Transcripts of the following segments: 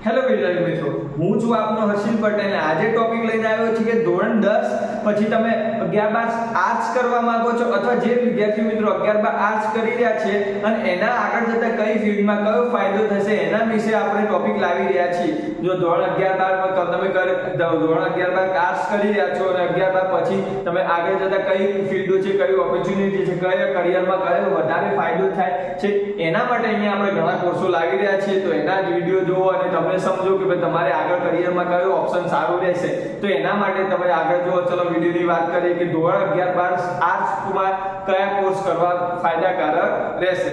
Hello વિદ્યાર્થી મિત્રો, હું છું આપનો હર્ષિલ પટેલ. આજે ટોપિક લઈને આવ્યો છું કે ધોરણ 10 પછી તમે 11-12 આર્ટ્સ કરવા માંગો છો અથવા જે વિદ્યાર્થી મિત્રો 11-12 આર્ટ્સ કરી રહ્યા છે અને એના આગળ જતા કઈ ફિલ્ડમાં કયો ફાયદો થશે એના વિશે આપણે ટોપિક લાવી રહ્યા છીએ. જો ધોરણ 11-12 તમે ધોરણ 11-12 આર્ટ્સ કરી રહ્યા છો અને 11-12 પછી તમે આગળ જતા કઈ ફિલ્ડો છે, કઈ ઓપોર્ચ્યુનિટી છે, કયા કરિયરમાં કયો વધારે ફાયદો થાય છે એના માટે અહીંયા આપણે ઘણા કોર્સો લાવી રહ્યા છીએ. તો એના જ વિડીયો જુઓ અને તમે સમજો કે ભાઈ તમારે આગળ કરિયરમાં કયો ઓપ્શન સારો રહેશે. તો એના માટે તમે આગળ જુઓ. ચલો વિડીયોની વાત કરીએ કે ધોરણ 11-12 આર્ટ્સમાં કયા કોર્સ કરવા ફાયદાકારક રહેશે.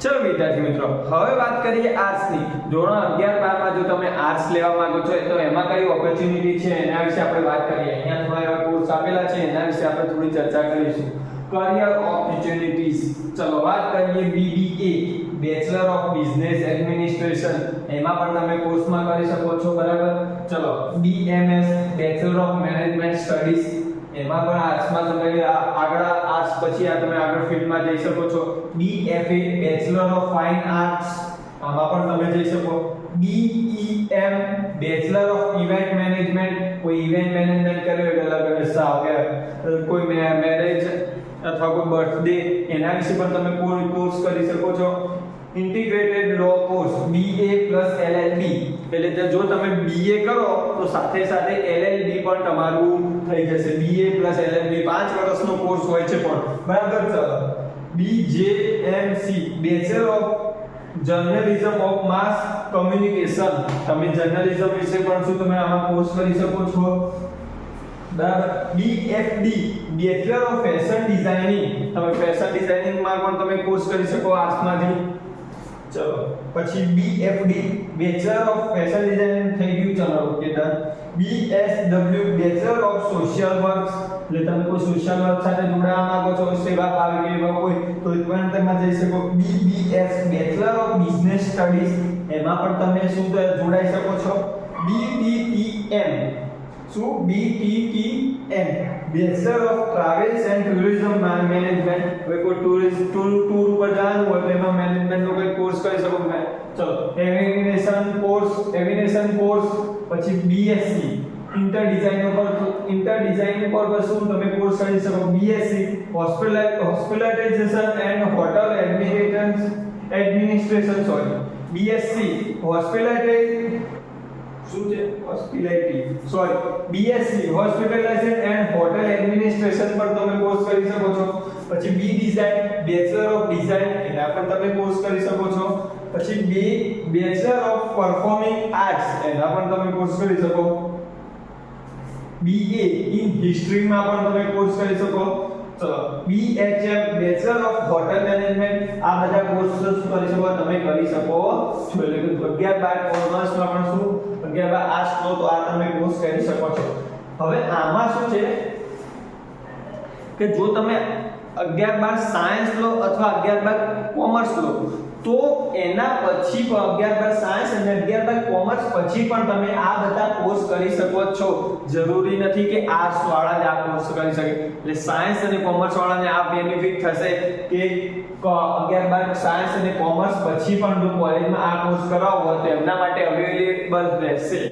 ચલો વિદ્યાર્થી મિત્રો, હવે વાત કરીએ આર્ટ્સની. ધોરણ 11-12 માં જો તમે આર્ટ્સ લેવા માંગો છો તો એમાં કઈ ઓપોર્ચ્યુનિટી છે એના વિશે આપણે વાત કરીએ. અહીંયા થોડા એવા કોર્સ આપેલા છે, એના વિશે આપણે થોડી ચર્ચા કરીશું. Career opportunities. ચલો વાત કરીએ BBA, bachelor of business administration. એમાં પણ તમે કોર્સમાં કરી શકો છો, બરાબર. ચલો BMS, bachelor of management studies. એમાં પણ આર્ટ્સમાં તમે આગળ આર્ટ્સ પછી તમે આગળ ફિલ્ડમાં જઈ શકો છો. BFA, bachelor of fine arts. આમાં પણ તમે જઈ શકો. BEM, bachelor of event management. કોઈ ઇવેન્ટ મેનેજમેન્ટ કર્યો એટલે લગન કે કોઈ મેરેજ અથવા કોઈ બર્થડે એના વિશે પણ તમે કોર્સ કરી શકો છો. ઇન્ટિગ્રેટેડ લો કોર્સ BA + LLB. એટલે જો તમે BA કરો તો સાથે સાથે LLB પણ તમારું થઈ જશે. BA + LLB 5 વર્ષનો કોર્સ હોય છે પણ, બરાબર. ચલો BJMC, bachelor of journalism of mass communication. તમે જર્નલિઝમ વિશે પણ શું તમે આમાં કોર્સ કરી શકો છો, બરાબર. BFD, bachelor of fashion designing. તમે ફેશન ડિઝાઇનિંગ માં પણ તમે કોર્સ કરી શકો આર્ટ્સમાંથી. ચલો પછી BFD, bachelor of fashion designing થઈ ગયું. ચલો okay done. BSW, bachelor of social works. એટલે તમે કોઈ સોશિયલ વર્ક સાથે જોડાવા માંગો છો, સેવા ભાવી એવા કોઈ તો પણ તમે જઈ શકો. BBS, bachelor of business studies. એમાં પણ તમે શું જોડાઈ શકો છો. BTTM, શું BTTM, bachelor of travels and tourism management. હવે કોઈ ટૂર ઉપર જવાનું હોય તો એમાં મેનેજમેન્ટનો કોઈ કોર્સ કરી શકો. ચલો એવિએશન કોર્સ. પછી BSc, ઇન્ટર ડિઝાઇન પર શું તમે કોર્સ કરી શકો. BSc, hospitalisation and hotel administration. BSc, BSc, hospitalisation and hotel administration પર તમે કોર્સ કરી શકો છો. પછી B design, bachelor of design. એના પર તમે કોર્સ કરી શકો છો. પછી B bachelor of performing arts. એના પર તમે કોર્સ કરી શકો. BA ઇન હિસ્ટ્રી માં પણ તમે કોર્સ કરી શકો. ચલો BHM, bachelor of hotel management. આ બધા કોર્સ કરી શકો, તમે કરી શકો છો. એટલે કે 11-12 કોમર્સમાં પણ શું 11-12 આર્ટ્સ લો તો આ તમે કોર્સ કરી શકો છો. હવે આમાં શું છે કે જો તમે 11-12 સાયન્સ લો અથવા 11-12 કોમર્સ લો તો એના પછી 11-12 સાયન્સ અને 11-12 કોમર્સ પછી પણ તમે આ બધા કોર્સ કરી શકો છો. જરૂરી નથી કે આર્ટ્સ વાળા જ આ કોર્સ કરી શકે. એટલે સાયન્સ અને કોમર્સ વાળાને આ બેનિફિટ થશે કે 11-12 સાયન્સ અને કોમર્સ પછી પણ જો કોલેજમાં આ કોર્સ કરાવવો હોય તો એમના માટે અવેલેબલ રહેશે.